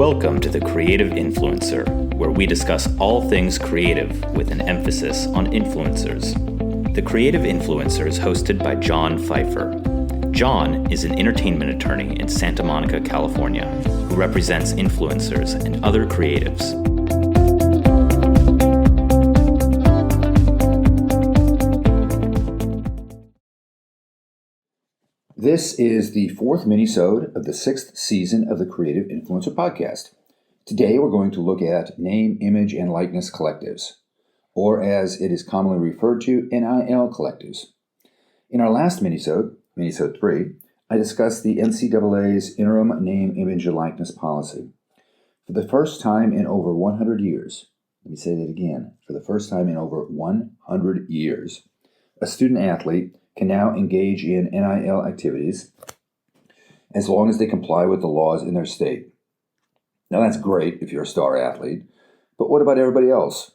Welcome to The Creative Influencer, where we discuss all things creative with an emphasis on influencers. The Creative Influencer is hosted by John Pfeiffer. John is an entertainment attorney in Santa Monica, California, who represents influencers and other creatives. This is the fourth minisode of the sixth season of the Creative Influencer podcast. Today we're going to look at name, image, and likeness collectives, or as it is commonly referred to, NIL Collectives. In our last minisode, minisode 3, I discussed the NCAA's interim name, image, and likeness policy. For the first time in over 100 years, let me say that again, for the first time in over 100 years, a student athlete can now engage in NIL activities as long as they comply with the laws in their state. Now that's great if you're a star athlete, but what about everybody else?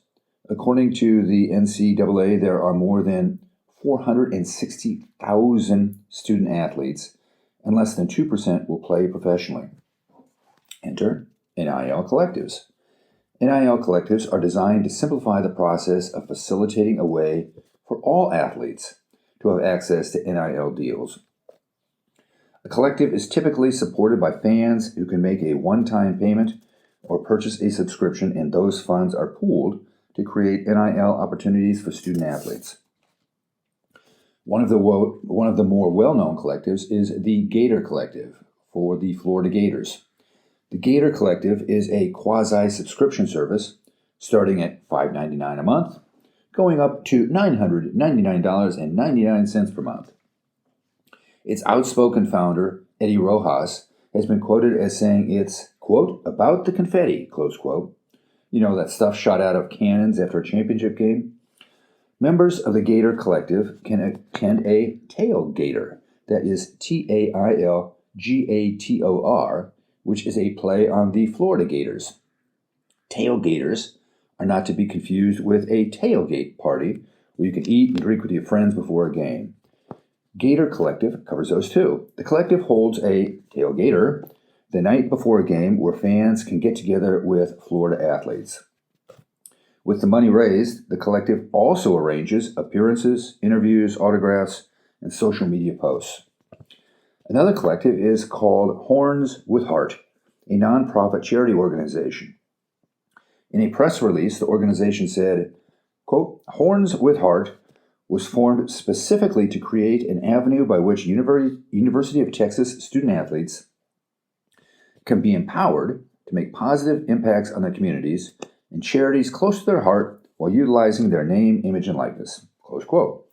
According to the NCAA, there are more than 460,000 student athletes, and less than 2% will play professionally. Enter NIL Collectives. NIL Collectives are designed to simplify the process of facilitating a way for all athletes to have access to NIL deals. A collective is typically supported by fans who can make a one-time payment or purchase a subscription, and those funds are pooled to create NIL opportunities for student athletes. One of the more well-known collectives is the Gator Collective for the Florida Gators. The Gator Collective is a quasi-subscription service starting at $5.99 a month, going up to $999.99 per month. Its outspoken founder, Eddie Rojas, has been quoted as saying it's, quote, about the confetti, close quote. You know, that stuff shot out of cannons after a championship game. Members of the Gator Collective can attend a tailgator, that is TAILGATOR, which is a play on the Florida Gators. Tailgaters are not to be confused with a tailgate party where you can eat and drink with your friends before a game. Gator Collective covers those too. The collective holds a tailgater the night before a game where fans can get together with Florida athletes. With the money raised, the collective also arranges appearances, interviews, autographs, and social media posts. Another collective is called Horns with Heart, a nonprofit charity organization. In a press release, the organization said, quote, Horns with Heart was formed specifically to create an avenue by which University of Texas student athletes can be empowered to make positive impacts on their communities and charities close to their heart while utilizing their name, image, and likeness, close quote.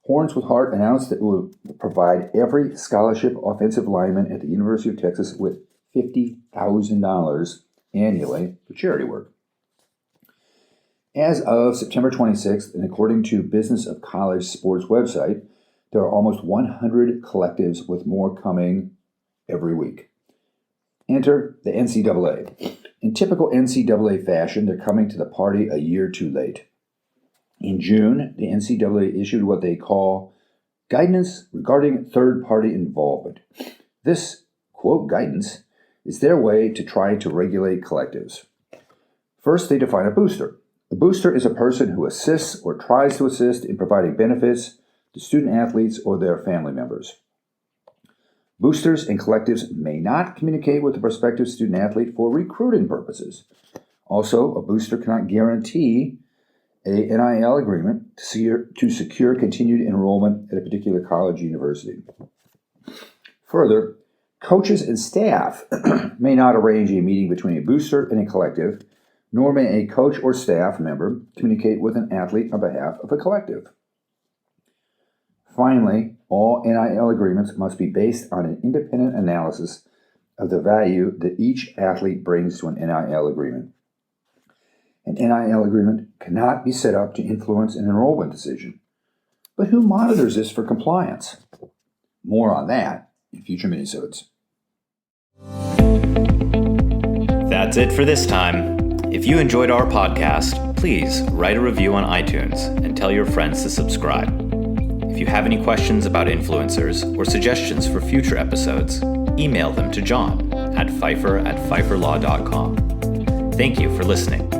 Horns with Heart announced that it will provide every scholarship offensive lineman at the University of Texas with $50,000 annually for charity work. As of September 26th, and according to Business of College Sports website, there are almost 100 collectives with more coming every week. Enter the NCAA. In typical NCAA fashion, they're coming to the party a year too late. In June, the NCAA issued what they call guidance regarding third-party involvement. This, quote, guidance is their way to try to regulate collectives. First, they define a booster. A booster is a person who assists or tries to assist in providing benefits to student athletes or their family members. Boosters and collectives may not communicate with the prospective student athlete for recruiting purposes. Also, a booster cannot guarantee a NIL agreement to secure continued enrollment at a particular college or university. Further, coaches and staff may not arrange a meeting between a booster and a collective, nor may a coach or staff member communicate with an athlete on behalf of a collective. Finally, all NIL agreements must be based on an independent analysis of the value that each athlete brings to an NIL agreement. An NIL agreement cannot be set up to influence an enrollment decision. But who monitors this for compliance? More on that in future minisodes. That's it for this time. If you enjoyed our podcast, please write a review on iTunes and tell your friends to subscribe. If you have any questions about influencers or suggestions for future episodes, email them to John at pfeiffer@pfeifferlaw.com. Thank you for listening.